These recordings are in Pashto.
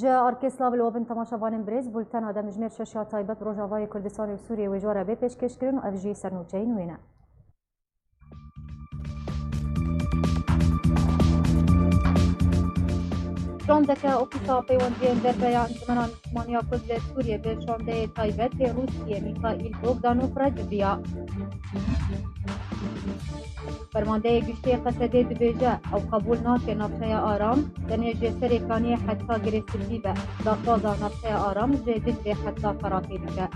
جا ارکسترا بلوبن تماشاوان بریز بولتن آدم جمیر ششیا تایبت روجاوای کردستان و سوریه و جواره به پیشکش کردن و افجی سرنوچه نوینه. شاندکه اوکیسا پیوندین در بیان انجمن انجمنیا کرد سوریه به شانده تایبت به روسیه میخائیل بوگدانوف رجبیا. فرمانده گشتی قصده دبیجه او قبول ناکه نفشه آرام دنیج سریکانی حتی گریستی به داخوازا نفشه آرام جدید به حتی فراتی بکه.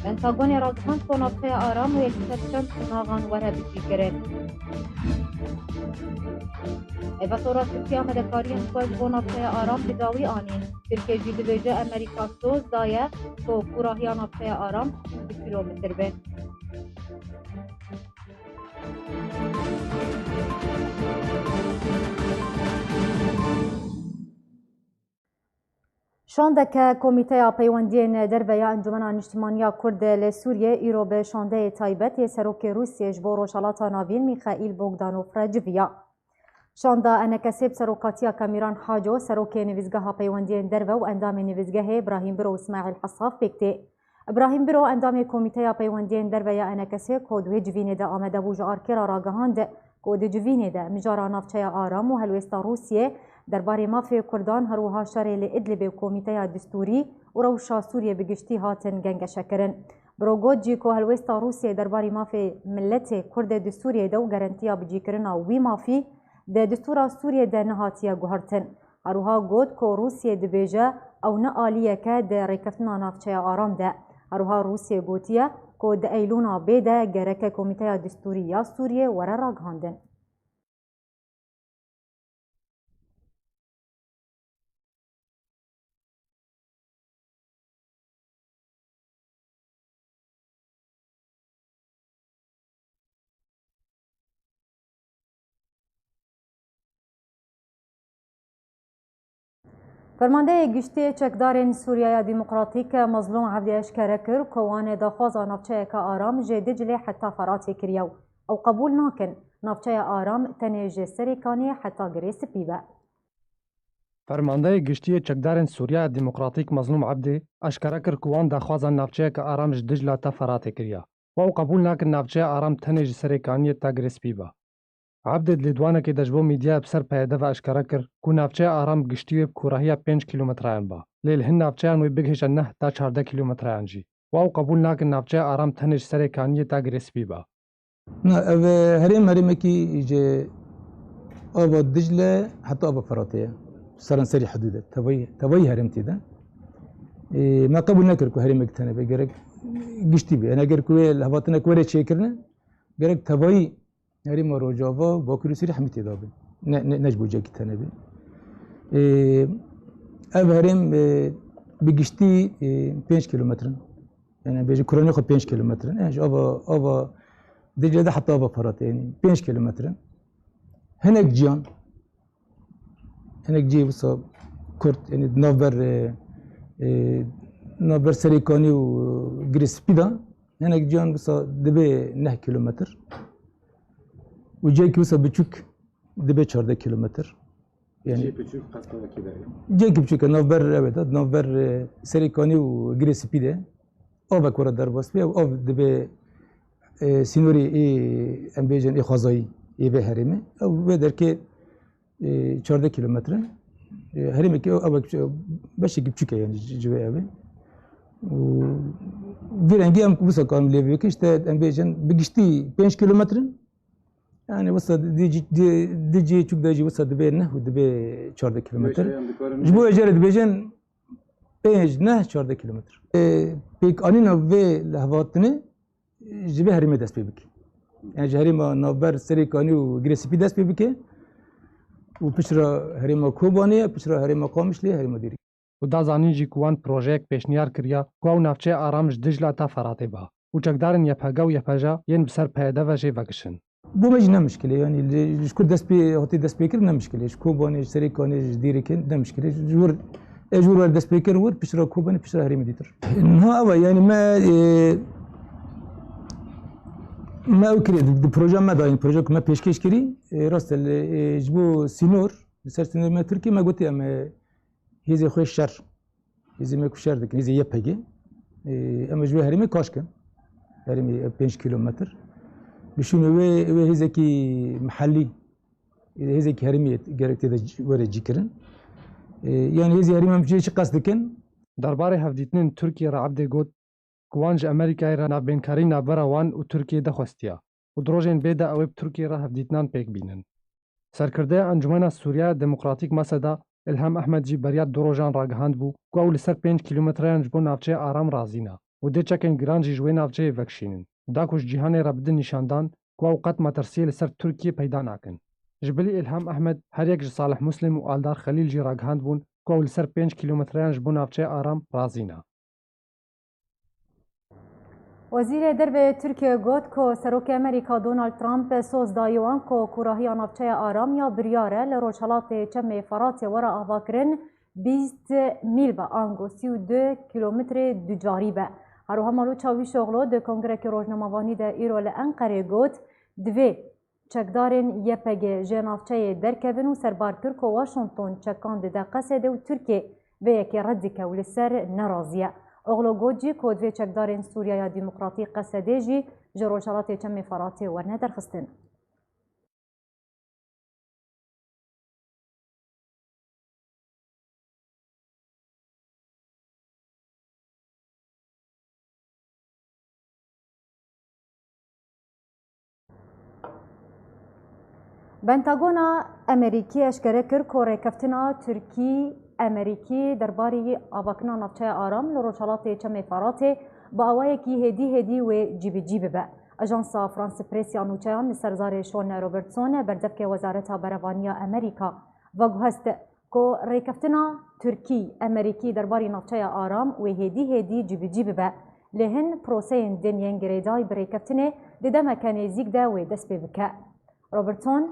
پنتاگون رازخان که نفشه آرام و یک سرچم سناغان وره بجی کرد. ایوه طورا ترکیه مدکارین سوز بو نفشه آرام بداوی آنین ترکیه جی دبیجه امریکا سوز دایه که کوراهی نفشه آرام 2 کیلومتر به. شاندکه کمیته پیوندین دربیا انجمن اجتماعی کرد لسوریه ایرو به شانده تایبت سروک روسیه جبو روشالاتا ناوین میخائیل بوگدانوف رجبیا. شانده انکسب سروکاتیا کامیران حاجو سروک نویزگاه پیوندین دربه و اندام نویزگاه ابراهیم برو اسماعیل حصاف بکته. ابراهیم برو اندام کمیته پیوندین دربیا انکسب کودوی جوینه ده آمده بوج آرکرا راگهاند کود جوینه ده مجارا نافچه آرام و هلوستا روسیه درباره مافی کردان هروها شرل ادلب کمیته دستوری و روشا سوریه بگشتی هاتن گنگ شکرن. بروگود جی که هلوستا روسیه درباره مافی ملت کرد دستوری دو گارنتیا بجی کرنا وی مافی ده دستورا سوریه ده نهاتیا گوهرتن. هروها گود که روسیه دبیجه او نه آلیه که ده ریکفتنا نافچه آرام ده. هروها روسیه گوتیه که ده ایلونا بیده گرک کمیته دستوری یا سوریه وره راگهاندن. فرمانده گشتی چکدارین سوریه دموکراتیک مظلوم عبدی اشکره کر کوان داخوازا نافچه که آرام جدی جلی حتی فراتی کریو او قبول ناکن نافچه آرام تنیج سریکانی حتی گریس پیبه. فرمانده گشتی چکدارین سوریه دموکراتیک مظلوم عبدی اشکره کر کوان داخوازا نافچه که آرام جدی جلی حتی فراتی کریا و او قبول ناکن نافچه آرام تنیج سریکانی حتی گریس پیبه. عبد لدوانه که دجبو میدیا بسر پیاده و اشکره کر کو نافچه آرام گشتی کوراهی 5 کیلومتران با لیل هن نافچه وی بگهش 9 تا 14 کیلومتران جی و او قبول ناکن نافچه آرام تنش سر کانی تا گریسپی با نه هریم کی ج آب دجله حتی آب فراتيه سرن سری حدوده توي هرمتي ده ما قبول نکر کو هریم تنه بگرک گشتی بی انا گر کو لهباتنا کوره چیکرنه گرک توي هریم روجاوا با کروسری حمیتی دابه نجبو جاکی تنبی اف هریم بگشتی 5 کیلومترن یعنی بیجی کرانی خود 5 کیلومترن ايش آبا دیجه ده حتی آبا فرات یعنی 5 کیلومترن هنک جی وصا کرد یعنی نوبر سریکانی و گریسپیدا هنک جیان وصا دبی 9 کیلومتر و جایی که وسا بچوک دبی 14 کیلومتر یعنی جایی بچوک قصد کی داره جایی که بچوک نوبر evet نوبر سریکانی و گریسپیده آب کورا در باس بی آب دبی سینوری ام بیجن خازایی به هریمه او به در که 14 کیلومتر هریمه که آب باشه که بچوک یعنی جوی آب و دیرنگی هم وسا کامل لیوی که işte ام بیجن بگشتی 5 کیلومتر yani وسط دیجی چوک دیجی وسط دبی نه و دبی 14 کیلومتر جبو اجاره دبیجن 5 نه 14 کیلومتر پیک آنینا و لحظاتنه جبه هریمه دست بی yani هریما نابر سریکانی و گریسپی دست بی که و پیشرا هریما کوبانیه پیشرا هریما قامشلی هریما دیری و دا زانی جی کوان پروژیک پیشنیار کریا کو نافچه آرامش دجلا تا فراتی با و چکدارن یپاگا و یپاجا ین بسر پیاده و جی وگشن بو مش مشكله يعني شكون داس بي هوتي داس بيكر مشكله كوباني سريكاني ديريكن مشكله جور داس بيكر ور بشرا كوباني بشرا هريم ديتر ها يعني ما اوكري البروجي ما داين بروجي ما بيشكيش كري راس جبو سينور لسر سنوری ما ترکیه ما گوتی ام هیزی خوی شر هیزی ما کشر دکن هیزی یه پگی اما جوه هریمی کاش کن هریمی 5 کیلومتر بشون و هیزی کی محلی هیزی کی هریمی گرکتی دا وره جی کرن yani هیزی هریمی هم چی قصد دکن درباره هفدیتنین ترکیه را عبد گوت کوانج امریکای را نابینکاری نابرا وان و ترکیه دخواستیا و دروژین بیدا اویب ترکیه را هفدیتنان پیک بینن. سرکرده انجمن سوریه دموکراتیک مسدا الهام احمد جی بریاد دروژان را گهاند بو کو اول سر 5 کیلومتران جبو نافچه آرام رازینا و ده چکن گران جی جوی نافچه وکشینن. داکوش جهان را بدن نشاندان کو اوقات مترسیل سر ترکیه پیدا ناکن. جبلی الهام احمد هر یک صالح مسلم و آلدار خلیل جی را گهاند بون کو اول سر 5 کیلومتران جبو نافچه آرام رازینا. وزیر درب ترکیه گوت که سروک امریکا دونالد ترامپ سوز دایوان که کوراهی نافچه آرام یا بریاره لروشالات چم فرات ورا آواکرن 20 میل به آنگو 32 کیلومتر دوجاری به. هرو همالو چاوی شغلو ده کنگره که روزنامه‌وانی ده ایرو لانقره گوت دوی چکدارن یپگه جنافچه درکوین و سربار کرد و واشنطن چکان ده قصده و ترکیه به یکی ردی که ولسر نرازیه. اغلو گوجی کودوی چکدارن سوریه دموکراتیک قصده جی جروشالات چم فراتی ورنه درخستن. پنتاگونا امریکی اشکره کرد که ریکفتنا ترکی امریکی درباره آواکنا نافچه آرام لروشالات چم فراتی با آوائه کی هدی و جیب به. اجانس فرانس پریس یانوچیان سرزار شون روبرتسون بردف که وزارت بروانیا امریکا و گوهست که ریکفتنا ترکی امریکی درباره نافچه آرام و هدی جیب به لهن پروسین دنین گریدای بریکفتنه دیده مکانیزیک ده و دست بکه. روبرتسون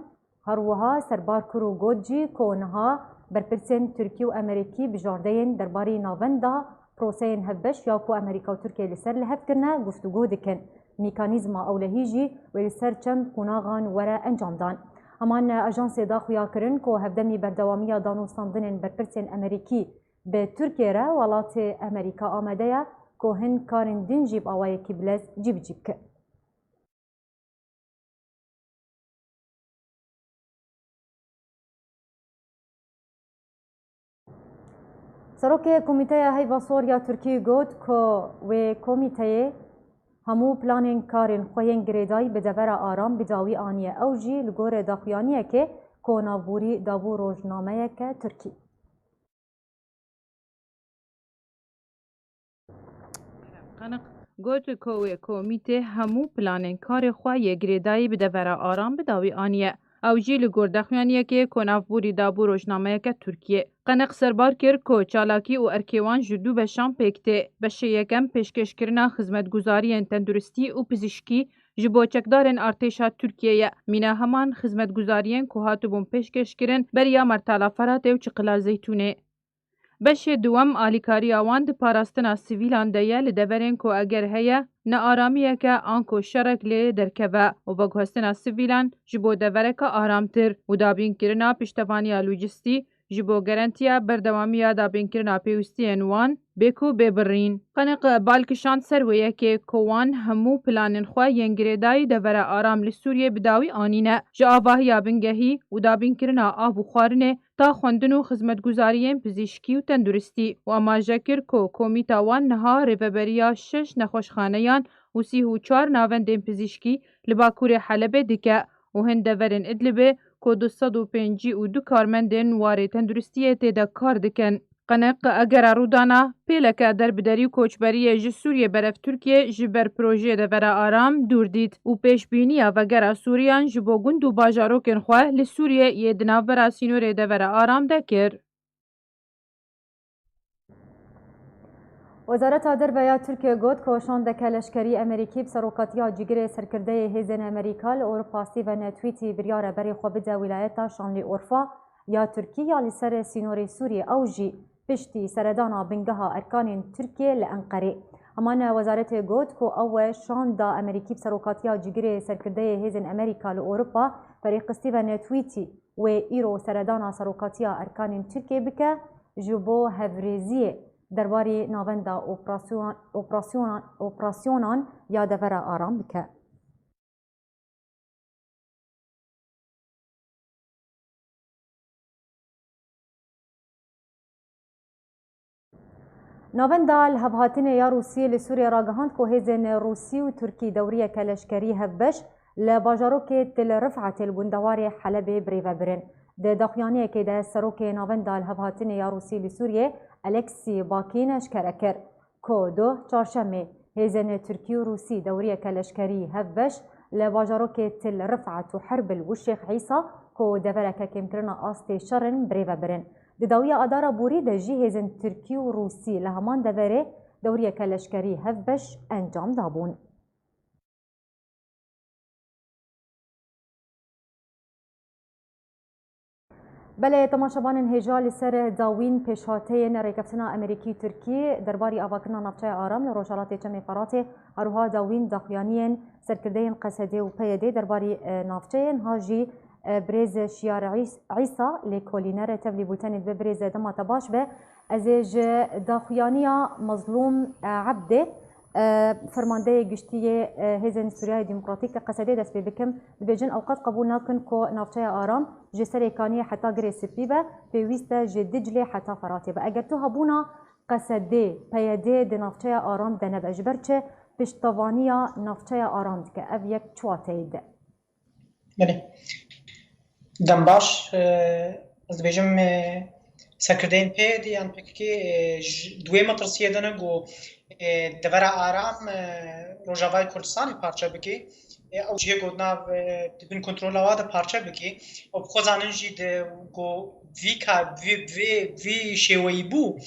هروها سربار کرو گوجی که اونها برپرسین ترکی و امریکی بجاردین درباره ناوندا پروسین هفبش یا که امریکا و ترکیه لسر لحف کرنه گفتگو دکن میکانیزم اولهیجی و لسر چند قناغان وره انجام دان. همان اجانس دا خویا کرن که هفدمی بردوامی دانوستاندن برپرسین امریکی به ترکیه را ولات امریکا آمده که هن کارن دین جیب آوائه کی بلز جیب که. سروک کمیته هیوا سوریا ترکی گوت که و کمیته همو پلانین کارین خوین گریدای به دور آرام بداوی آنیه اوجی لگور داخویانیه که کونابوری دابو روزنامه که ترکی. گوت که کمیته همو پلانین کار خواه گریدای به دور آرام بداوی آنیه اوجی لگور داخویانیه که کونابوری دابو روزنامه که ترکیه. قنق سربار کرد که چالاکی و ارکیوان جدو به شام پکته بشه یکم پیشکش کرنا خدمتگزاری تندرستی و پزشکی جبو چکدارن ارتشا ترکیه مینا همان خدمتگزارین که هاتو بون پیشکش کرن بریا مرتالا فرات و چقلا زیتونه. بشه دوام آلیکاری آوان ده پاراستنا سیویلان ده لدورین که اگر هیا نه آرامیه که آنکو شرک لی درکبه و بگوستنا سیویلان جبو دورک آرامتر و دابین کرنا پشتوانی لوجستی جبو گارانتیا بردوامی دابین کرنا پیوستی انوان بکو ببرین. قنق بالکشان سرویه که کوان همو پلانن خواه ینگریدای دور آرام لسوریه بداوی آنینه جا آواهی بنگهی و دابین کرنا آب و خوارنه تا خوندن و خدمتگزارین پزشکی و تندرستی و اما جکر که کمیتا وان نها ریوبریا 6 نخوشخانهیان و 34 ناوندین پزشکی لباکور حلبه دکه و هندورن ادلبه که 252 کارمندین واره تندرستیه تیده کار دکن. قنق اگر رودانا پیلک در بدری کوچبری جی سوریه برف ترکیه جبر پروژه دور آرام دور دید و پیش بینی و گر سوریان جبو گند و باجاروکن خواه لسوریه یه دناو برا سینور دور آرام دکر. وزارت دربیا ترکیه گوت که شاندک لشکری امریکی بسروکاتیا جگره سرکرده هیزن امریکا لأوروپا ستیون تویتی بریار بری خوابده ولایتا شانلی اورفا یا ترکیه یا لسر سینور سوریه اوجی پشتی سردانا بنگها ارکان ترکیه لانقره. همان وزارت گوت که او شاندا امریکی بسروکاتیا جگره سرکرده هیزن امریکا لأوروپا فریق ستیون تویتی و ایرو سردانا سروکاتیا ارکان ترکیه بکه جبو هفریزی درباری ناوندا اپراسیونان یا دور آرام بکه. ناوندا الهبهاتین یا روسیه لسوریه راگهاند که هزین روسی و ترکی دوریه کلشکری هفبش لباجاروک تل رفعت البندوار حلب بریو برن. ده داخیانیه که ده سروک ناوندا الهبهاتین یا روسی لسوریه الکسی باکین اشکره کر که دو چارشمه هزین ترکی و روسی دوریه کلشکری هفبش لباجاروک تل رفعت و حرب الوشيخ عيسى که دورک کمکرنا آستی شرن بریو برن. داویه آدارا بوری ده جی هزین ترکی و روسی لهمان دوره دوریه کلشکری هفبش انجام دابون. بله تماشاوان هجال سر داوین پیشاته ریکفتنا امریکی ترکی درباری آواکرنا نفچه آرام لروجالات چم فراته هروها داوین داخیانین سرکردین قصده و پیده درباری نفچه هاجی بريز شيار عيسى لكولينر تبلي بولتاني ببريز دما تباش به ازيج داخيانيا مظلوم عبده فرمانده گشتی هزن سوریه دموکراتیک قصده دست بکم دبیجن اوقات قبول نکن کو نافچه آرام جسر کانی حتی گری سپیبه پیوست جدجلی حتی فراتی به اگر تو هبونا قصده پیاده د نافچه آرام دنه بجبرچه پشتوانیا نافچه آرام که اف یک چواتید. بله دم باش از دبیجم سکردین پی دیان پکی دوی مترسیه دنه گو دورا آرام روجاوای کردستانی پارچه بکی او جه گودنا دبن کنترل آواده پارچه بکی او بخوزانن جی گو وی شوی بو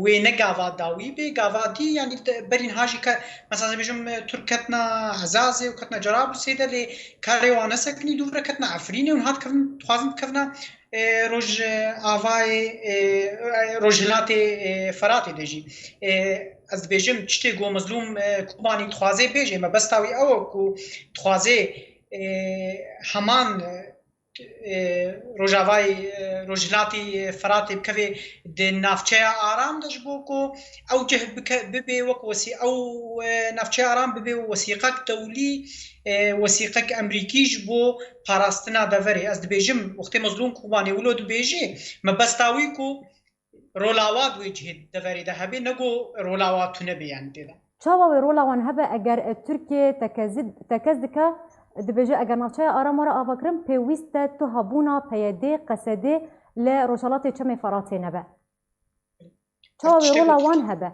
وی نگاوا داوی بی گاوا دی یعنی برین هاجی که مثلا بیجم ترکتنا عزازی و کتنا جراب سیده لی کاری وانه سکنی دوباره کتنا عفرینه اون هات کفن توازن کفنا روج آوای روجلات فراتی دیجی از بیجم چتی گو مظلوم کوبانی توازه بیجه ما بس تاوی او کو توازه همان روجاوای روجلاتی فراتی بکوی د نافچه آرام دش بو کو او جه ببی وک وسی او نافچه آرام ببی وثیقه دولی وثیقه امریکیش بو پاراستنا دوری از دبیجم وقت مظلوم کوبانی ولود بیجی ما بستاوی کو رولاوات وجه دوری ده هبی نگو رولاوات نبیان دیدا چاوا رولاوان هبه اگر ترکیه تکزدکه دبیجه اگر نافچه آرام را آواکرم پیوست تو هبونا پیاده قصده لروجالات چم فراتی نبه چاوا رولاوان هبه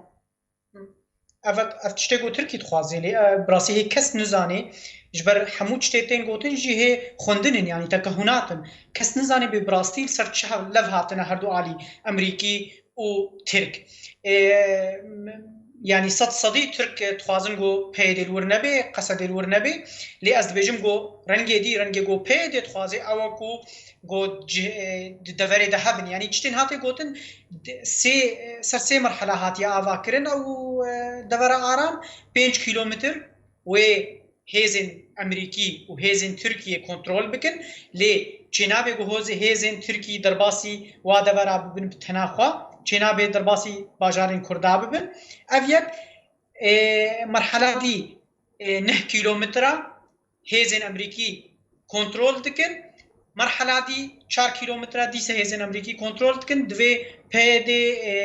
افت تشتگو ترکی تخوازی لی براسی هی کس نزانی جبر همو تشتین گوتن جی هی خوندنن یعنی تکهوناتن کس نزانی به براستی سر چه لف هاتن هر دو عالی امریکی و ترک يعني صدي ترك تخوازن جو بيد الورنبي قصد الورنبي لي از بيجم جو رنگي جو بيد تخوازي او جو دفري دهبن يعني جتين هاتي گوتن سي مرحله هاتي اواكرن او دفر آرام 5 كيلومتر و هيزن امريكي و هيزن تركيا كنترول بكن لي جناب جو هيزن تركي درباسي و دفر بن تناخوا چنابه درباسی باجارین کردا ببن اف یک مرحله دی 9 کیلومتره هیزن امریکی کنترل دکن مرحله دی 4 کیلومتره دیسه هیزن امریکی کنترل دکن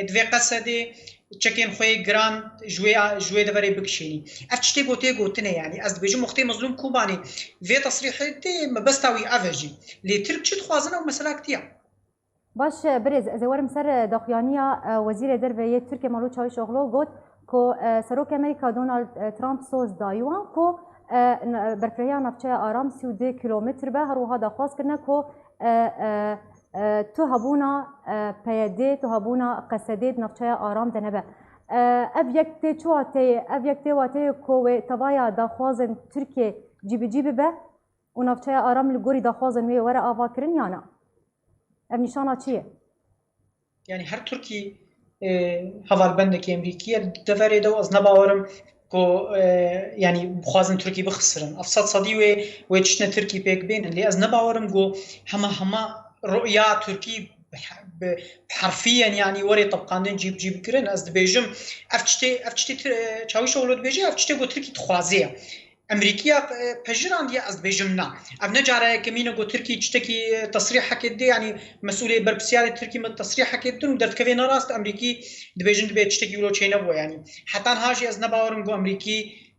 دوی قصده چکن خوی گران جوی دوری بکشینی اف چتی گوتنه یعنی از بجو مختی مظلوم کوبانی وی تصریح دی مبستاوی افجی لی ترک چی تخوازنه و مثلا کتیا باش برز زوارم سر داخیانیا وزیر دربیه ترکیه مالو چاوی شغلو گفت که سروک امریکا دونالد ترامپ سوز دایوان که برپریا نفچه آرام 32 کیلومتر به هروها دخواست کرنه که تو هبونا پیاده تو هبونا قصده نفچه آرام دنبه اف یک واته که تبایا دخوازن ترکیه جیبی به و نفچه آرام لگوری دخوازن وی وره آوا کرن یا نه نشانه چیه؟ یعنی هر ترکی هوالبندکی امریکی دوره دو از نباورم کو يعني بخوازن تركي بخسرن افسد صدي ويتشنا تركي بيك بين اللي از نباورم جو هما رؤيا تركي حرفيا يعني وري طبقاندن جيب كرن از بيجم افتشتي تشاويش ولد بيجي افتشتي جو تركي تخوازيه امريكيه بجران دي از بيجمنا ابنا جاره كمينه جو تركي تشتكي تصريح كده يعني مسؤوليه بربسيال تركي من تصريح كده درت كفينا راست امريكي دبيجن دبي تشتكي ولو تشينبو يعني حتى هاجي از نباورم جو امريكي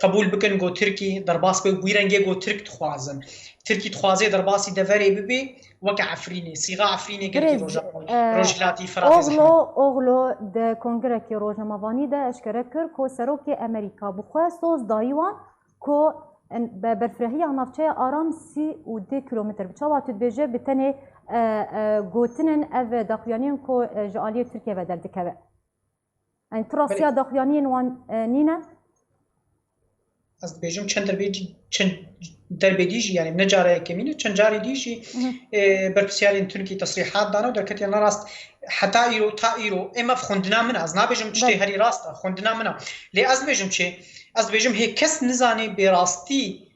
قبول بكن جو تركي درباس بويرنجي جو ترك تخوازن تركي تخوازي درباسي دفري ببي وقع عفريني صيغه عفريني قرتي روجلاتي فراتي اوغلو د کنگرکی روزنامه‌وانی ده اشکره کرد که سروک امریکا بخواه سوز دایوان که برفرهی نافچه آرام 32 کیلومتر بچه واتد بیجه بتنه گوتنن او داخیانین که جعالی ترکیه و دردکه این تراسیا داخیانین وان نینه از بیجم چند دربي ديجي يعني من جاره كمينه چند جاري ديجي بربسيالين تركي تصريحات دانو دركتي انا راست حتى ايرو اما فخندنا من از نابجم تشتي هري راست خندنا من لي از بيجم شي از بيجم هي كس نزاني براستي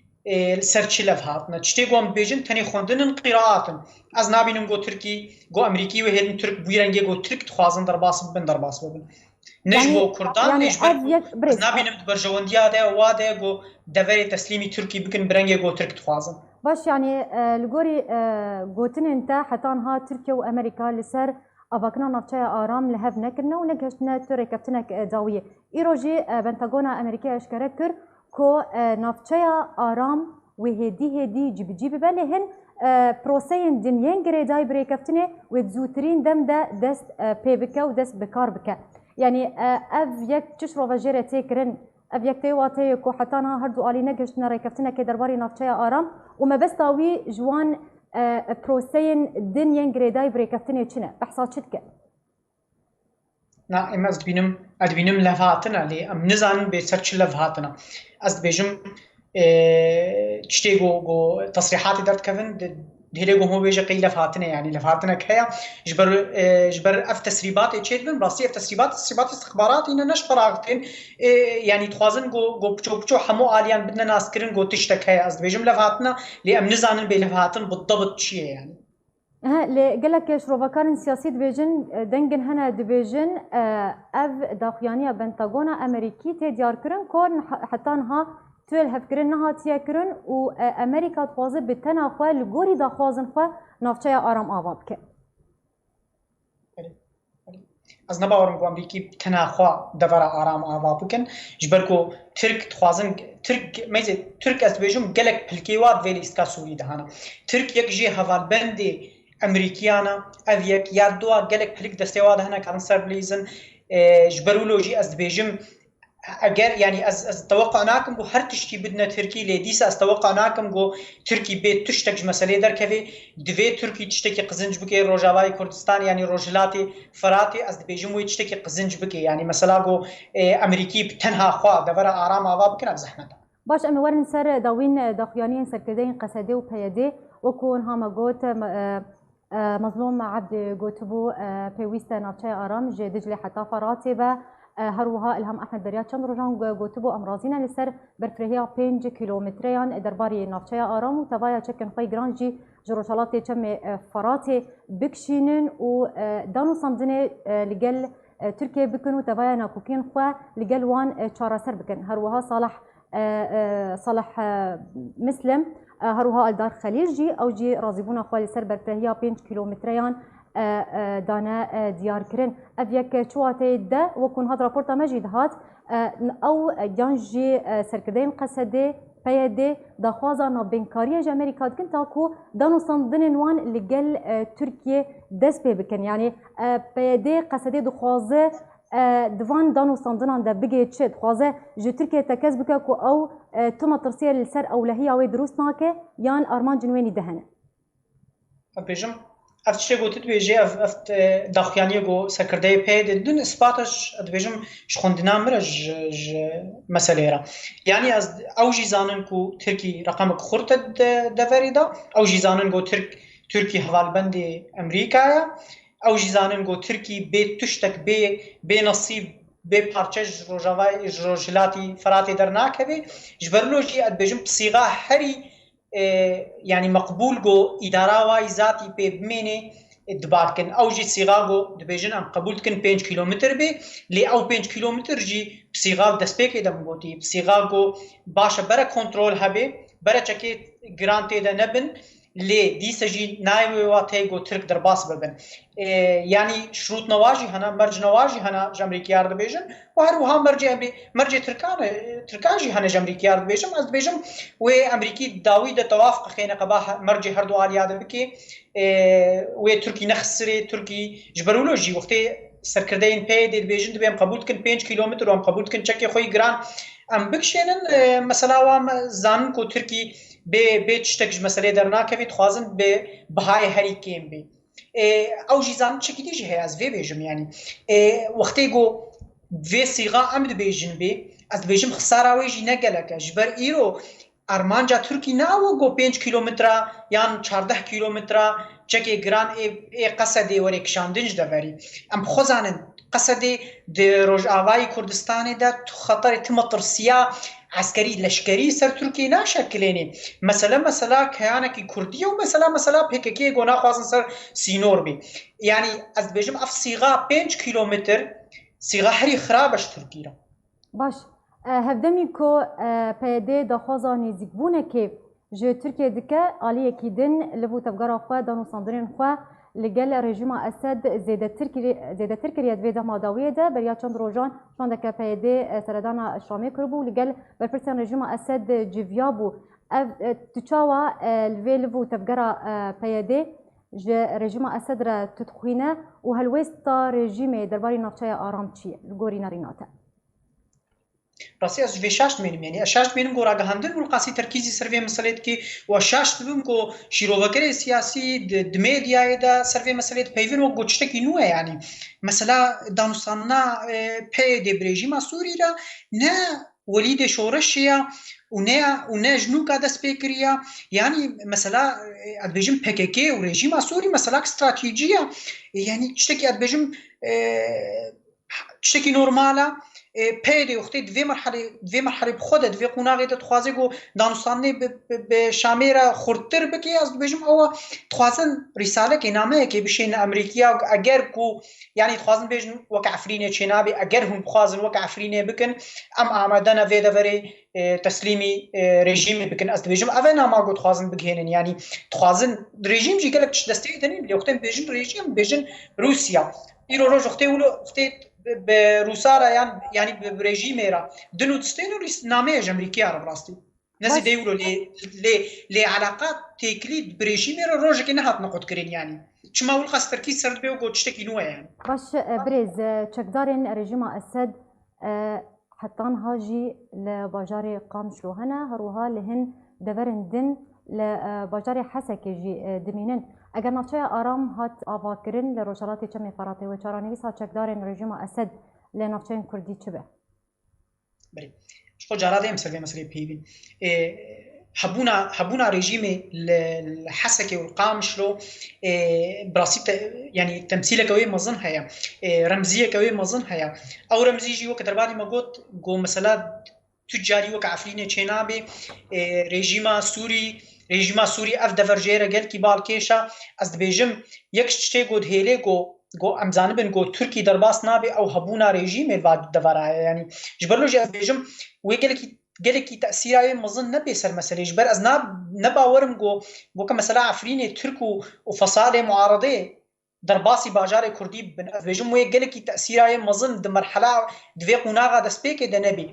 سرچلف هاتنا تشتي قوم بيجن تاني خوندن قراءات از نابينم جو تركي جو امريكي وهن ترك بويرنگي جو ترك تخوازن درباس بن نجبو كردان يعني نجبو نابينم برجونديا ده واده جو دوري تسليمي تركي بكن برنگي جو ترك تخوازن باش يعني لغوري قوتن انت حتى ها تركيا وامريكا لسر افاكنا نافچه آرام لهف نكرنا ونگشتنا تركبتنا داويه ايروجي بنتاغونا امريكا اشكره كر كو نافچه آرام وهدي جيب بلهن بروسين دنيان گريداي بريكفتنه وتزوترين دم ده دست بيبكا ودست بكار بكا يعني اف يك تشرو فجيره تكرن اف يك تيواتي كو حتى انا هردو الي نگشتنا ريكفتنا كدرباري نافچه آرام وما بس تاوي جوان بروسين دنيان گريداي بريكفتنه چنه بحثا چتك نا اما ادبينم لفاتنا لي ام نزان بسرچ لفاتنا از بيجم تشتي جو تصريحات درت كفن دهلي جو بيجي قيل لفاتنا يعني لفاتنا كيا جبر اف تسريبات تشيدن براسي اف تسريبات استخبارات ان نشر عقتين يعني تخازن جو بچو حمو اليان بدنا ناس كرن جو تشتكي از بيجم لفاتنا لي ام نزان بلفاتن بالضبط شيء يعني قال لك شروفاكان سياسي دبيجن دنجن هنا دبيجن اف داخيانيه بنتاغونا امريكي تديار كرن كون حتى انها تويل هفكرن نها تيكرن و امريكا تخوازه بتنا خو لغوري داخوازن خو نافچه آرام آواب که از نباورم کو امریکی تنا خو دور آرام آواب بکن جبرکو ترک تخوازن ترک از بيجم گلک پلکیوات ویلی اسکا سوری دهانا ترک یک جي هوال بندي امريكيانا افيك يادوا گلک پلک دستيواد هنا كان سر بليزن جبرولوجي از بيجم اگر يعني از توقعناكم جو هر تشتي بدنا تركي لديس از توقعناكم جو تركي بيت تشتك مسألة در كفي دوي تركي تشتكي قزنج بكي روجاواي كردستان يعني روجلاتي فراتي از بيجموي تشتكي قزنج بكي يعني مثلا جو امريكي بتنها خوا دورا آرام آوا بكنا بزحمة باش ام ورن سر داوين داخيانين سركدين قسدي وبيدي وكون هما قوت مظلوم عبد قوتبو بيويستا نافچه آرام جي دجلي حتى فراتي با هروها الهام احمد بريات چند روزان گوتبو امرازینا لسر برفرهیا 5 کیلومتریان درباری نافچه آرام و توایا چکن خوی گرانجی جروشالات چم فراتي بکشینن و دانو سامدنه لگل ترکیه بکن و توایا ناکوکین خو لگل وان چاراسر بکن هروها صالح مسلم هروها الدار خليل او جي رازبونا خو لسر برفرهیا 5 کیلومتریان دانا ديار كرن افيك شواتي دا وكون هذا رابورتا مجيد هات او جانجي سركدين قصدي بيدي دخوازا نابنكاريه جامريكا كنت اكو دانو صندن وان لجل تركيا دس بكن يعني بيدي قصدي دخوازه دوان دانو صندن دا بيجي تشد خوازه جو تركيا تكسبك او تم ترسيه للسر اولهيه او دروس ناكه يان ارمان جنويني دهنه بيجم افتشي قلت بيجي افت داخيانيه جو سكردي بيد دون اثباتش ادبيجم شخوندنا مرج مساليرا يعني از اوجي زانن كو تركي رقمك خرت دفريدا اوجي زانن جو تركي حوال بند امريكا اوجي زانن جو تركي بيت تشتك بي نصيب به پارچه روجاوای روجلاتی فراتی در ناکبه جبرلوجی ادبجم بصيغه هری يعني مقبول جو اداره واي ذاتي بمني دباركن او جي صيغه جو دبيجن ام قبول كن 5 كيلومتر بي لي او 5 كيلومتر جي بصيغه دسبيك دم غوتي بصيغه جو باشا برا كنترول هبه برا چكي جرانتي ده نبن لي دي سجي نايوي واتي جو ترك درباس ببن يعني شروط نواجي هنا مرج نواجي هنا جمريكي يارد بيجن وهروها مرج تركاجي هنا جمريكي يارد بيجن از بيجن و امريكي داوي ده توافق خينا قباح مرج هردو علياد بكي و تركي نخسري تركي جبرولوجي وقتي سركردين بي دي بيجن دبيم قبول كن 5 كيلومتر وام قبول كن چكي خوي جران ام بكشنن مثلا وام زان کو تركي به تشتكج مسألة درنا كبيت خوازن به بهاي هري كيم بي او جيزان چكي ديجي هي از في بيجم يعني وقتي جو في صيغه امد بيجن بي از بيجم خساره ويجي نگلك جبر ايرو ارمانجا تركي ناو جو 5 كيلومتر يان 14 كيلومتر چكي جران اي قصدي وريكشاندنج دوري ام خوزانن قصدي دي روجاواي كردستان ده خطر تمطرسيا عسكري لشكري سر تركي ناشكليني مثلا كيانكي كردية ومثلا بيككي قونا خوازن سر سينور بي يعني از بيجم اف صيغة 5 كيلومتر صيغة هري خرابش تركي را باش هفدمي كو پیده دخوازا نزيك بونه كي جو تركيا دكا آلية كيدن لبو تفقار خواه دانو صندرين خواه لقال رژیم اسد زیاده ترکیه دویده ماداویه ده بریا چند روزان چند که پیده سردان اشرامی کربو لقال برپرسان رژیم اسد جویابو تچاوا الویلو تفجرا پیده ج رژیم اسد را تدخینه و هلوستا رژیم درباری نفچه آرام چیه لگوری نریناته راسي از في شاشت مينم يعني شاشت مينم غورا غهندن والقاسي تركيزي سيرفي مسألة كي وشاشت بهم كو شيروفكري سياسي دميديا دا سيرفي مسألة بيفن وغوتشتكي نوع يعني مثلا دانوسانا بي دي بريجيما سوري را نا وليد شورشيا ونا جنوكا دا سبيكريا يعني مثلا ادبيجم بككي وريجيما سوري مثلا استراتيجية يعني تشتكي ادبيجم تشتكي نورمالا پیدا وقتی دوی مرحله بخوده دوی قناعی تخوازه گو دانستانی به شامیره خورتر بکی از بجم او تخوازن رساله که نامه که بشین امریکیا اگر کو یعنی تخوازن بجن وک عفرینه چنابی اگر هم تخوازن وک عفرینه بکن ام آمدن ویدا وری تسلیمی رژیم بکن از بجم اونا ما گو تخوازن بگهنن یعنی تخوازن رژیم جی گلک دستی دنیم وقتی بجن رژیم بجن روسیا ایرو روز وقتی به روسارا يعني برژیم را دنو تستينو نامه امریکا را براستي نزي ديولو لي علاقات تكليد برژیم را روج که نهات نقد کرین يعني چما اول خاص تركيز سرد بيو گوت تشتكي نوع يعني باش بريز چکدارن رژیم اسد حتان هاجي لباجار قامشلو هنا هروها لهن دورن دن لباجار حسكي جي دمينن اگر نفچه آرام هات آواکرین لروجالاتی چمی فراتی و چارانویس ها چکدارن رژیم اسد لنفچه کردی چه به؟ بله شو جاراده مسئله پیوین حبونا رژیم الحسكي والقامشلو براسيت يعني تمثيله قوي مظن هيا رمزيه قوي مظن هيا او رمزي جي وقت دربادي ما قلت جو مثلا تجاري وك عفرينه چنابه رژیم سوری اف دفرجیره گل کی بالکیشا از دبیجم یک چته گود هیله گو امزانبن گو ترکی درباس نابه او هبونا رژیم واد دفره يعني جبرلو جه دبیجم و گل کی تاثیرای مظن نبي سر مسئله جبر از نباورم گو که مثلا عفرینه ترک و فصائل معارضه درباسي باجار كردي بن دبیجم و گل کی تاثیرای مظن د مرحله دوی قناغه د سپیک د نبي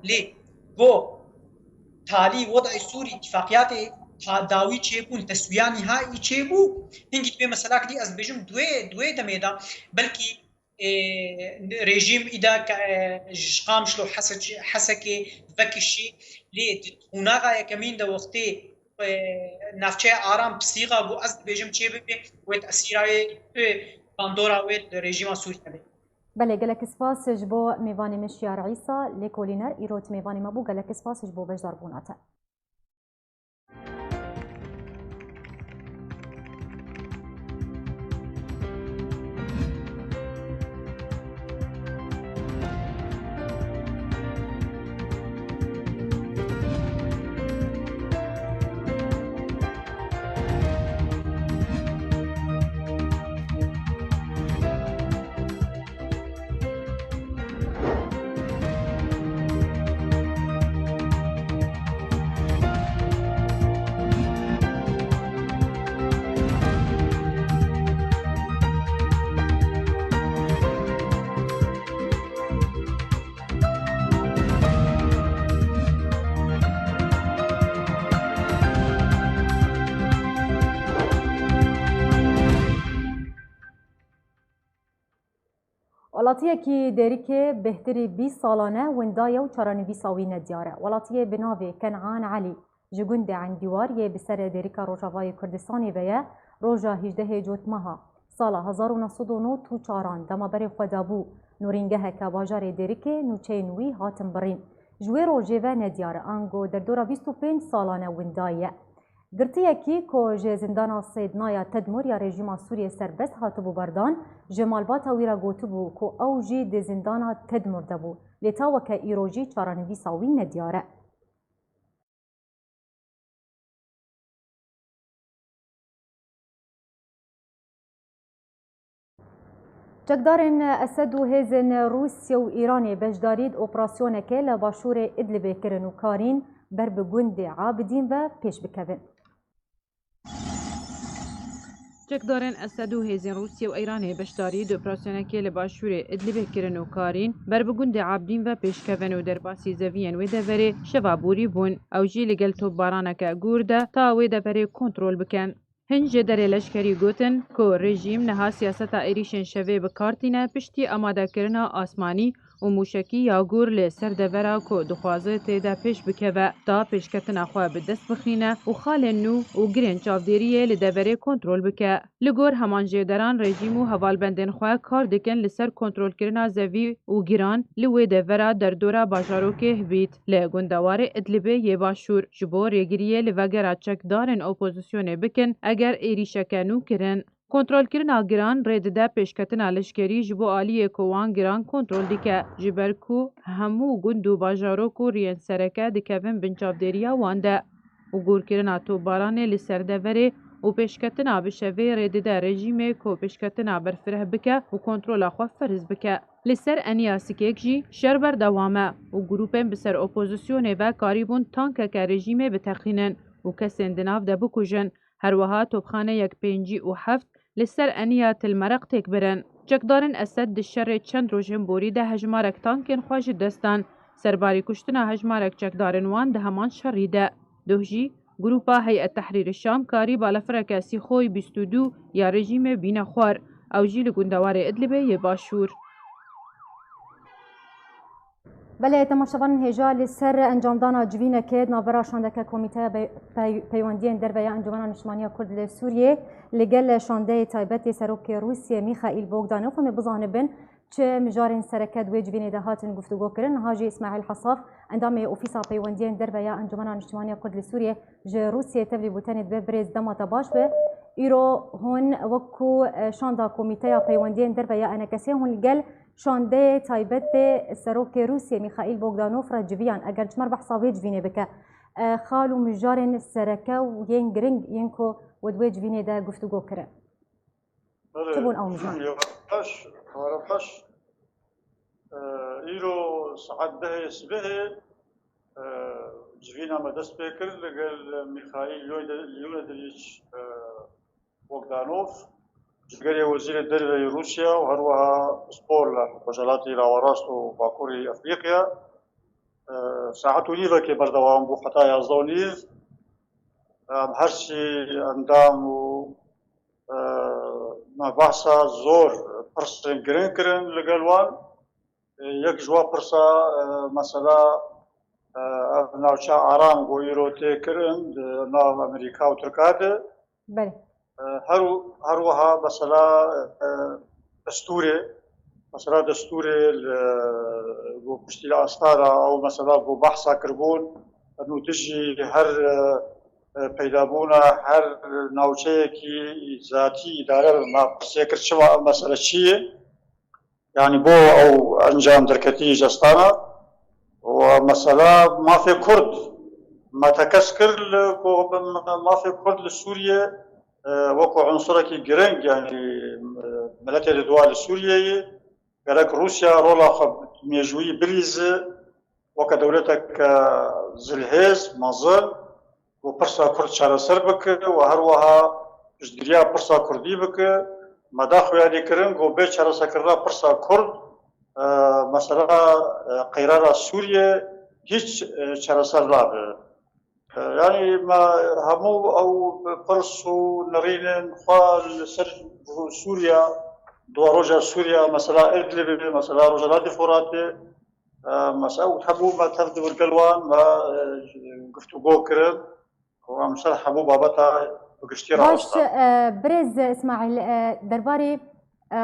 لي گو تالي وضع سوري اتفاقيات داوي چيبون تسويا نهائي چيبو هنگي به مسألة دي از بجم دوي دميدا بلكي رژیم اذا قامشلو حسكي فكشي لي هناغا يكمين ده وقتي نافچه آرام بصيغه گو از بجم چيبه و تاثيرای باندورا و رژیم سوري نبي بله گلک سپاس جبو میوانی مشیار عیسا لیکولینر ایروت میوانی مبو گلک سپاس جبو بجدار بوناته وڵاتیەکی دێریکێ بهتری 20 ساڵانە وندایە و چارەنویساوی نەدیارە وڵاتیە بناوێ کەنعان عەلی ji gundê Endîwar yê bi serê dêrîka Rojavayê Kurdistanê ve ye roja 18 Cotmeha sala 1994 demaberê xwe dabû nûrîngeheke bajarê Dêrikê nûçeyên wî hatin birîn. Ji wê rojê ve nediyar ango derdora 25 salane windayê ye. Girtiyekî ku ji zindana Sêdnaya Tedmur ya rejîma Sûriyê serbest hatibû berdan ji malbata wî re gotibû ku ew jî di zindana Tedmur debû lê taweke îro jî çarenivîsa wî nediyar e. Çekdarên Esed û hêzên Rûsya û Îranê beşdarî operasyoneke li başûrê Idlibê kirin û karîn ber bi gundê Abidîn ve pêş bikevin. Çekdarên Esed û hêzên Rûsya û Îranê beşdarî di operasyonekê li başûrê Idlibê kirin û karîn ber bi gundê Abidîn ve pêşkevin û derbasî zeviyên wê deverê şevaborî bûn. Ew jî li gel topbaraneke gûr de ta wê deverê kontrol bikin. Hin ji derê leşkerî gotin ku rejîm niha siyaseta êrişên şevê bikartîne piştî amadekirina asmanî û mûşekî ya gûr li ser devera ku dixwaze têde pêş bikeve ta pêşketina xwe bi dest bixîne û xalên nû û girên çavdêriyê li deverê kontrol bike. Li gor heman jêderan rejîm û hevalbendên xwe kar dikin li ser kontrolkirina zevî û gîran li wê devera derdora bajarokê hibît li gundewarê Idlibê yê başûr ji bo rêgiriyê li vegera çekdarên opozisyonê bikin eger êrîşeke nû kirin. Kontrolkirina giran rê dide pêşketina leşkerî ji bo aliyê ku wan giran kontrol dike ji ber ku hemû gund û bajarok û riyên sereke dikevin bin çavdêriya wan de û gûrkirina topbaranê li ser deverê û pêşketina bi şevê rê dide rejîmê ku pêşketina berfireh bike û kontrola xwe feriz bike. Li ser eniya sikek jî şer berdewam e û grûpên bi ser opozisyonê ve karîbûn tankeke rejîmê biteqînin û kesên di nav de bikujin. Herwiha topxaneyek 5 û 7 li ser eniya Tilmereq têk birin. Çekdarên Esed di şerê çend rojên borî de hejmarek tankên xwe ji destan. Serbarî kuştina hejmarek çekdarên wan di heman şerî de. Duh jî grûpa Heyet Tehrîrê Şam karî balafireke Sîxoy 22 ya rejîmê bîne xwar. Ew jî li gundewarê Idlibê yê başûr. Belê temaşevanên hêja li ser encamdana civînekê navbera şandeke Komîteya Peywendiyên Derve ya Encumena Niştimaniya Kurd li Sûriyê li gel şandeyê taybet yê Serokê Rûsyê Mîxaîl Bogdanov em ê bizanibin çi mijarên sereket wê civînê de hatin guftûgo kirin. Niha jî İsmaîl Hesaf endamê Ofîsa Peywendiyên Derve ya Encumena Niştimaniya Kurd li Sûriyê ji Rûsyê tevlî bûtenê dibe birêz dema te baş be. Îro hûn wekû şanda Komîteya Peywendiyên Derve ya Enekesê hûn li gel şandeyê taybetê Serokê Rûsyê Mîxaîl Bogdanov re civiyan eger çmer behsa wê civînê bike. Xal û mijarên sereke û yên giring yên ku wê di wê civînê de guftûgo kirin. Çi bûn ew mijar? Baş îro saet dehê sibehê civîna me dest pê kir li gel Mîxaîl Leonidovîç Bogdanov Jigerê Wezîrê Derveyê Rûsya û herwiha Sporla Wejelatê Rawerast û Bakurê Efrîqiya saet û nîvekê berdewam bû heta 11 nîv em her çî endam û me behsa zor pirsên giring kirin li gel wan yek ji wan pirsa mesela ev navçe Aram got îro tê kirin di nav Amerîka û Tirkiye de herwiha mesela destûrê got piştî li astara ew mesela got behsa kirbûn nû dijî her peydabûna her navçeyekî zatî îdare me pirsê kir çiva ev mesele çi ye yani bo ew encam derketî ji astana û mesela mafê Kurd me tekes kir mafê Kurd li Sûriyê wekû unsurekî giring yani miletê li duwa li Sûriyeyê gerek Rûsya rola xwe mêjwî bilîze weke dewletek zilhêz mezin û pirsa Kurd çareser bike û herwiha piştgiriya pirsa Kurdî bike me daxuya lêkirin got bê çareserkirina pirsa Kurd mesela qeyrara Sûriyê hiç çareser nabe. Yani hemû ew pirs û nirînên xwe li ser Sûriya دو روجا سوريا مثلا إدلب مثلا روجا نادي فراتي مثلا وتحبوا ما تفدوا القلوان ما قفتوا بوكرن ومثلا حبوا بابتها بقشتي باش راستا برز اسماعیل درباره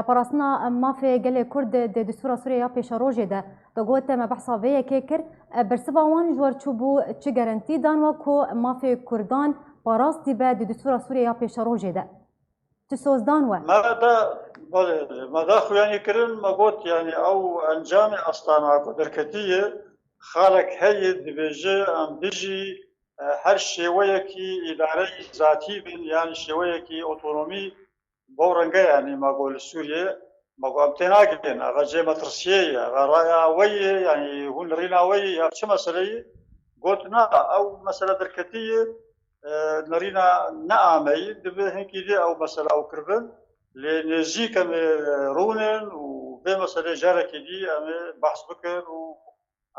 پراسنا مافی گل کرد دستور سوریه پیش روزه ده دگوت ما بحثا وی کر برسوا وان جور چوبو چه گارانتی دان و کو مافی کردان پراستی به دستور سوریه پیش روزه ده تسوزدان و ماذا خو يعني كرن ما قلت يعني او انجام استانا دركتيه خالك هي دبيجي ام بيجي هر شويكي اداره ذاتي بن يعني شويكي اوتونومي بورنجا يعني ما قول سوريا ما قول تناقين غجي مترسيه غرايا وي يعني هون رينا وي شو مسألة قلت نا او مسألة دركتيه نرينا نعمي دبه هنكي دي او مسألة او كربن لنجي كم رونن وبي مسألة جارك دي ام بحث بكر و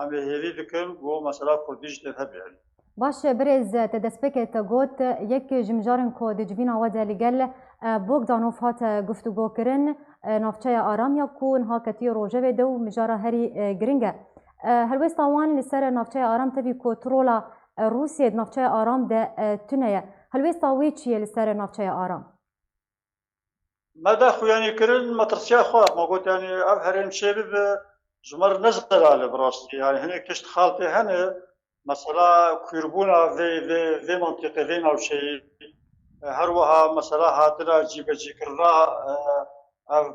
ام هيري دكن و مسألة كرديش تذهب يعني باش برز تدسبك تقوت يك جمجارن کو دجبينا ودا لقل بوغدانوف هات گفتگو کرن نافچه آرام یا کون ها کتی روژه دو مجارا هری گرنگه هلوست آوان لسر نافچه آرام تبی کترولا روسیه نافچه آرام ده تنه هلوست آوی چیه لسر نافچه آرام ماذا خو يعني كرن مترسيا خو ما قلت يعني هرين شباب جمر نزل على براستي يعني هنا كشت خالتي هنا مثلا كيربونا في منطقة فين أو شيء هروها مثلا هاتنا جي كرنا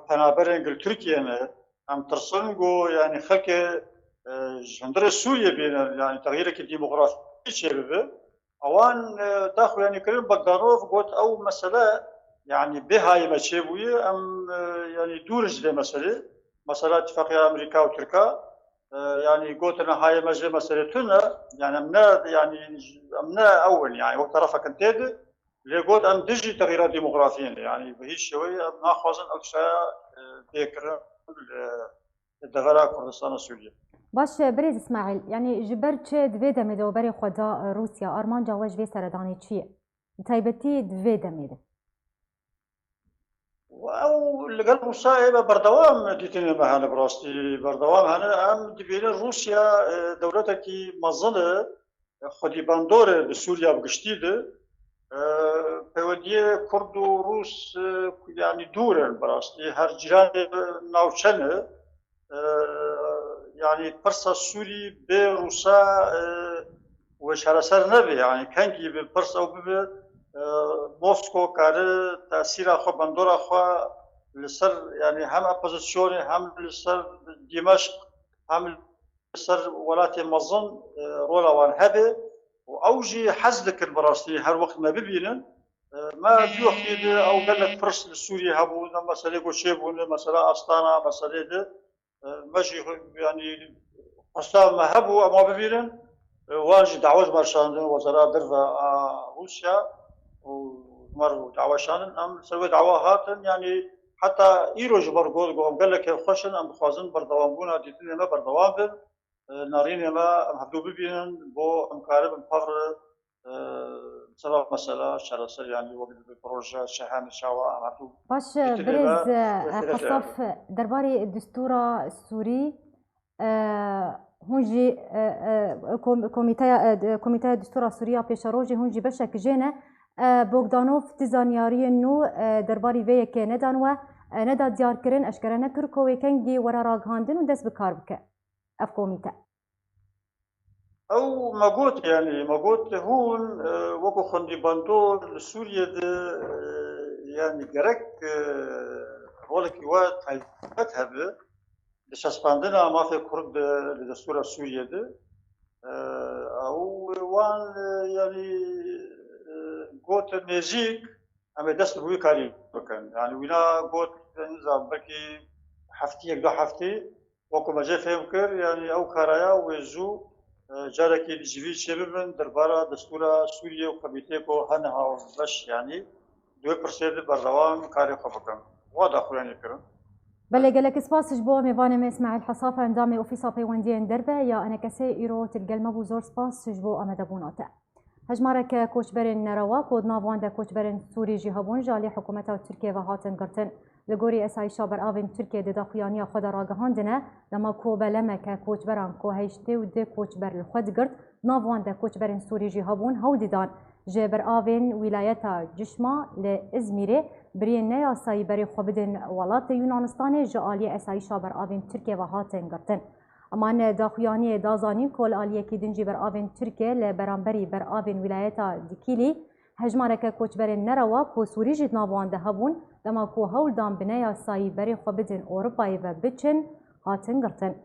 بنابرين تركيا أم ترسلنجو يعني خلك جندر سوريا بين يعني تغيير الديموغرافي شباب أوان داخل يعني كريم بقداروف قلت أو مسألة يعني بهاي مشابوية أم يعني دورج ذي مسألة اتفاقية أمريكا وتركيا يعني قلت أنا هاي مسألتنا يعني أمنا أول يعني وقت رفع كنتاد اللي قلت أم دجي تغييرات ديموغرافية يعني بهي شوية ناخذن أكثر ذكر الدغرة كردستان السورية. باش بريز اسماعيل يعني جبرت دوی دمه دو بری خدا روسیا آرمان جواج وی سردانی چیه؟ تایبتی دوی دمه ده او لقل مصايبة بردوام ديتني بهانا براستي بردوام هنا ام دبينا روسيا دولتك مظنة خدي باندور بسوريا بقشتيده بوديه كرد وروس يعني دورن براستي هر جيران ناوشنه يعني برسا السوري بروسا وشرسر نبي يعني كان كي برسا وبي موسكو كاره تأثير أخو بندور أخو لسر يعني هم أبوزيسيون هم لسر دمشق هم لسر ولاية مظن رولا وان هبه وأوجي حزدك البراستي هر وقت ما ببينن ما بيوحي أو قال لك فرس للسوري هبو مسألة قشيبون مسألة أسطانا مسألة ده ماشي يعني أسطان ما هبو أما ببينن واجي دعوة مرشاندن وزراء درفة روسيا ومر دعوة شانن أم سوي دعوة هاتن يعني حتى إيروج برقود قال لك خوشن أم خوازن بردوام بونا ديتني ما بردوام بن نارين ما أم هبدو ببينن بو أم كارب أم فر سبب مسألة شرسر يعني وقت بروجة شحن شوا أم هبدو باش برز قصف درباري الدستور السوري هونجي كوميتايا الدستور السورية بيشاروجي هونجي بشك جينا بوغدانوف تزانياري نو درباري ويه كي ندان و ندا ديار كرن اشكرا نكركو ويكنجي ورا راغاندن ودس بكاربك اف كوميتا او ما قلت يعني ما قلت هون وكو خندي باندور سوريا يعني جرك رولك وقت هيفتها بشاسباندنا ما في كرد لدستور سوريا ده او وان يعني قلت نيجيك اما دست بوي كاري بكن يعني وينا قلت نظام بكي حفتي دو حفتي وكو ما جا فهمكر يعني او كارايا ويزو جاركي جيفي شبابن دربارا دستور سوريا وكابيتيكو هنها باش يعني 2% بردوام كاري خبكن واضح يعني كرن بله قالك سباس جبوه ميفاني ما اسماعيل حصافة اندامي اوفيسا بيواندين دربه يا انا كسي ايرو تلقلمه بوزور سباس جبوه امدبوناته هجمارك كوچبرين نروا كود نافوان دا كوچبرين سوري جهبون جالي حكومتا تركيا وهاتن قرتن لگوری اسایشا بر آوین ترکیه ده داخویانی خود راگهاندنه لما کوبلمه که کوچبران کوهشته و ده کوچبر خود گرد ناوان ده کوچبرین سوری جی هبون هودیدان جه بر آوین ولایتا جشما لازمیره برین نیاسایی بری خوبدن ولات یونانستان جعالی اسایشا بر آوین ترکیه و هاتن گرتن امان داخویانی دازانی کل آلیه کی دنجی بر آوین ترکیه لبرانبری بر آوین ولایتا دکیلی هجمارك كوچبرين نروا كو سوري جد ناوان دهبون لما كو هول دام بنايا ساي بري خوبدن أوروباي و بچن هاتن گرتن.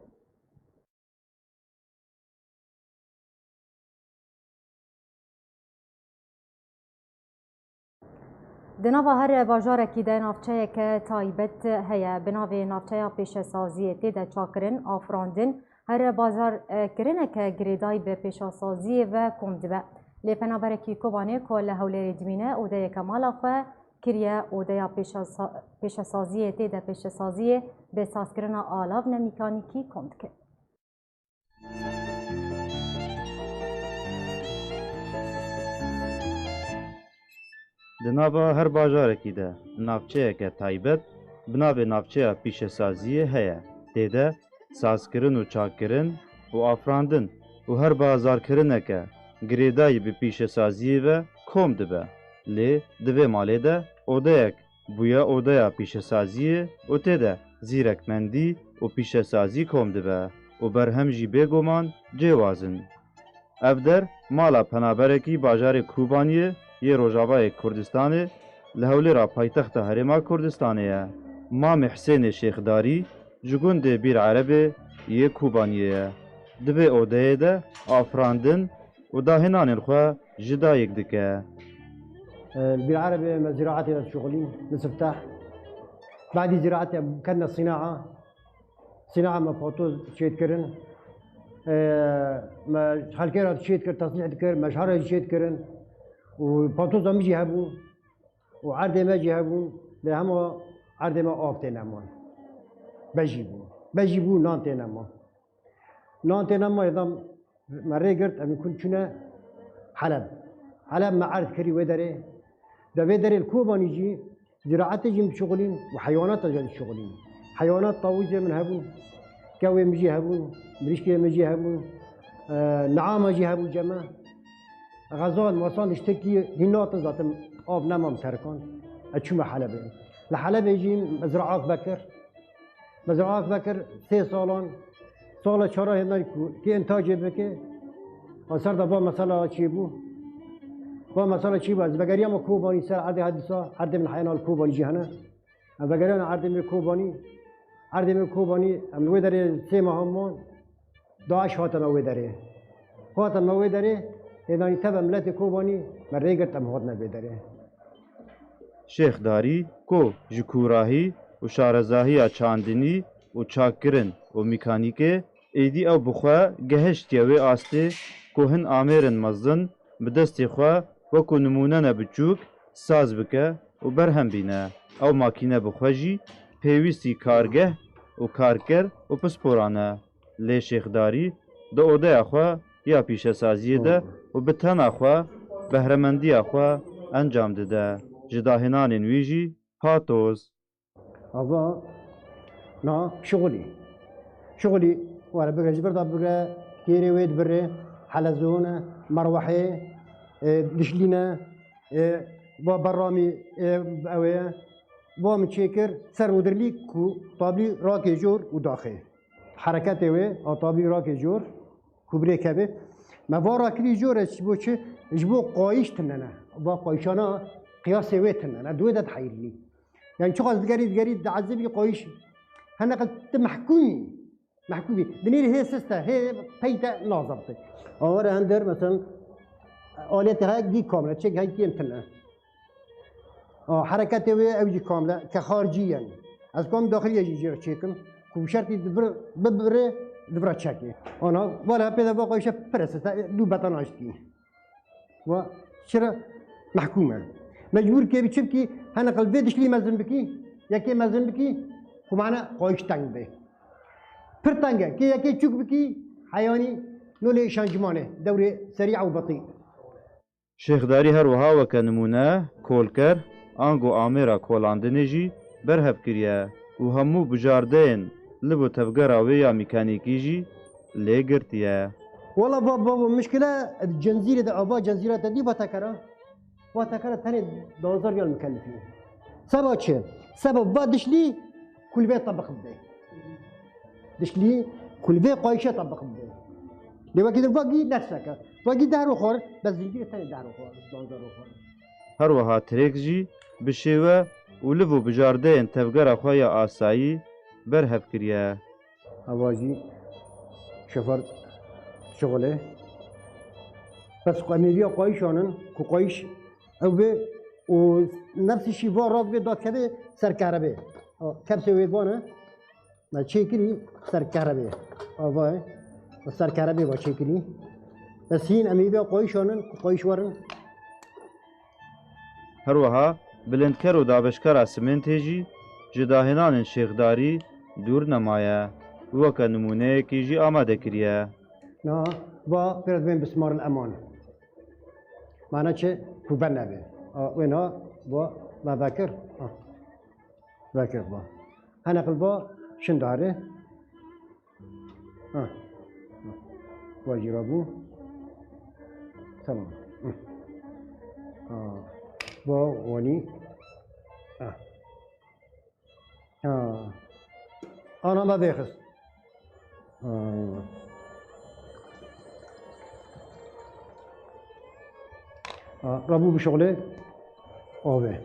دناوا هر باجارکی ده نافچه که تایبت هیا بناوی نافچه پیش سازی تیده چاکرن آفراندن هر بازار کرنه که گریدای به پیش سازی و کمدبه. لپنابرکی کوبانه کل هولی دمینه اوده کمالا خو کریه اوده پیش سازی تیده پیش سازی به سازکرنا آلاو نمیکانیکی کند که. دنابا هر باجارکی ده نافچه که تایبت بنابه نافچه پیش سازی هیا تیده سازکرن و چاکرن و آفراندن و هر بازار کرنه که گریدایی به پیش سازی و کم دبه لی دبه مالی ده اودهک بویا اودهیا پیش سازی و تیده زیرکمندی و پیش سازی کم دبه و برهم جی بگومان جوازن. افدر مالا پنابرکی باجار کوبانیه یه روجاوای کردستانه لحولی را پایتخت هرما کردستانه مام حسین شیخداری جگوند بیر عربه یه کوبانیه دبه اودهه ده آفراندن و داهنان الخوا جدا یک دکه. بالعربي زراعتي الشغلين نستفتح بعد زراعتي كنا صناعة ما فوتوز شيت كرن ما خلكيرات شيت كر تصنيع كر مشهر شيت كرن وفوتوز هم يجيبون وعرض ما يجيبون لهم عرض ما آفتنا ما بجيبون نانتنا ما يضم مرة قرت أمي كنت شنا حلب ما عرض كري ودري ده ودري الكوباني جي زراعة جي شغلين وحيوانات جي شغلين حيوانات طاووسة من هبون كوي مجي هبون مريشكي مجي هبون نعامة جي هبون جماعة غزال مصان اشتكي هنات ذات آب نمام تركان أتشوم حلبين لحلب يجي مزرعة بكر 3 سالان سال 4 هناك كي إنتاج بكي أصار ده با مثلا چی بود؟ با مثلا چی بود؟ از بگریم ما کوبانی سر عرض حدیثا عرض من حیانال کوبانی جهنه. از بگریم عرض من کوبانی امروز داره 3 ماه مان داعش هاتن اوه داره ایدانی تبع ملت کوبانی من ریگرت هم هات نبیداره. شیخ داری کو جکوراهی و شارزاهی چاندنی و چاکرن و میکانیکه ایدی او بخوا گهشت یوی آسته که هن آمیرن مزن بدستی خوا وکو نمونن بچوک ساز بکه و برهم بینه او ماکینه بخواجی پیویستی کارگه و کارکر و پسپورانه لی شیخداری ده اوده اخوا یا پیش سازی ده و بتن اخوا بهرمندی اخوا انجام ده جداهنان ویجی هاتوز هذا نا شغلي ولا بقى جبر بقى كيري ويد بري حلزونه مروحي دشلينا برامي اويا بام تشيكر سر ودرلي كو طابلي راكي جور وداخل حركات اوي او طابلي راكي جور كوبري كبه ما ورا كلي جور بوچه جبو قايش تننا با قايشانا قياس ويتننا دوده تحيلني يعني شغل قريب عذبي قايش هنا قد محكومي دنيري هي سيستا هي بيتا ناظرتي اور هندر مثلا آلات هاي دي كاملة تشيك هاي كي امتنا حركات اوجي كاملة كخارجيا يعني از كام داخلي يجي جير تشيكم كو شرطي دبر تشيكي انا ولا بيدا باقي شي برستا دو بطناشتي و شرا محكومة مجبور كي بتشبكي هنا قلبيدش لي مزن بكي يا كي مزن بكي ومعنا قايش تنگ به پرتنگه که یکی چوک بکی حیانی نولی شانجمانه دوره سریع و بطیء. شیخداری هر وها وک نمونه کولکر آنگو آمیرا کولاندنجی berhev kiriye û hemû bijardeyên li bo tevgera wê ya mîkanîkî jî lê girtiye. والله بابا مشكلة الجنزيرة ده أبا جنزيرة ده دي بتكرر تاني دوزار ريال مكلفين سبب شيء سبب بعد دشلي كل بيت طبق بده دشلي كل بيت قايشة طبق بده لما كده باقي نفسك باقي دهرو خور بس زنجيرة تاني دهرو خور دوزار خور Her wiha tirêk jî bi şêwe û li vo bijardeyên tevgera xwe ya asayî berhev kiriye. أواجي شفر شغله بس قميرية قايشانن كو قايش أو بي ونفس الشيء فارات بي دات كده سر كهرباء كبسة ويدوانا ما تشيكري سر كهرباء أواي سر كهرباء با تشيكري بس هين أميبيا قايشانن كو قايش ورن Her wiha bilindker û dabeşkera simintê jî ji dahênanên şêxdarî dûr nemaye û weke nimûneyekî jî amade kiriye. نا با برد بين بسمار الأمان معناه شيء كوبان نبي وينا با ما ذاكر ذاكر با أنا قلبا شنداره واجرابو تمام با وني أنا ما بيخس رابو بشغله آبه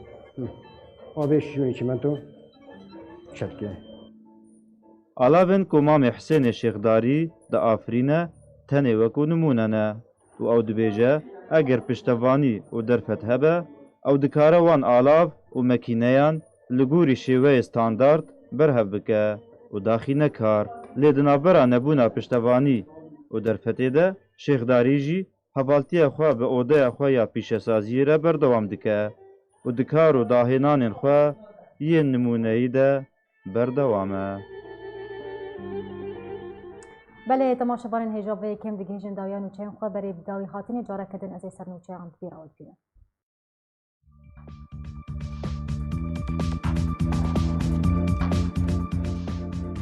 آبه شونی چی من تو شکه Alavên Komamê Hüsênê Şêxdarî di Afrîne tenê wekû nimûne ne û ew dibêje eger piştevanî û derfet hebe ew dikare wan alav û mekîneyan li gorî şêweyê standard berhev bike û daxî nekar. Lê di navbera nebûna piştevanî û derfetê de şêxdarî jî hevaltiya xwe bi odeya xwe ya pîşesaziyê re berdewam dike û dikar û dahênanên xwe yên nimûneyî de berdewam e. بله تماشاوان هجابه کم دیگه داویان و چین خواه برای داوی هاتین جاره کدن از سرنوچه عند بیراود بینه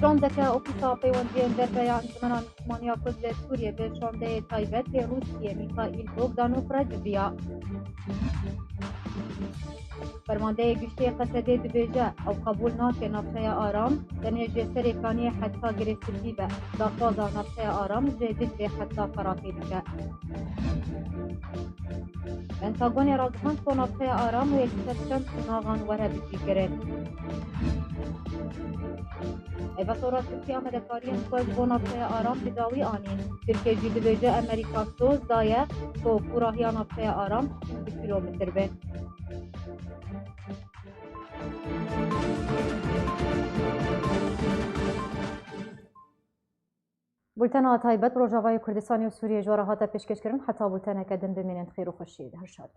شاندکه اوپیسا پیوندی دربیا انجمنان مسلمانیا کرد سوریه به شانده تایبت به روسیه میخائیل بوگدانوف رجویا فرمانده گشتی قصده دبیجه او قبول ناکه نفشه آرام دنیجه سریکانی حتی گرسیتی به داخوازا نفشه آرام جدید به حتی فراقی بکه پنتاگون رازخان تو نفشه آرام و یکسرشن ناغان وره بکی گرد ایوه سورا ترکیه آمدکارین خوش بو نفشه آرام بداوی آنین ترکیه جی دبیجه امریکا سوز دایه تو کوراهی نفشه آرام 20 کیلومتر به بولتنا تایبت روجاوای کردستانی و سوریه جواره هاتا پیشکش کردن حتی بولتنا کدن بمینند خیر و خوشید هر شاد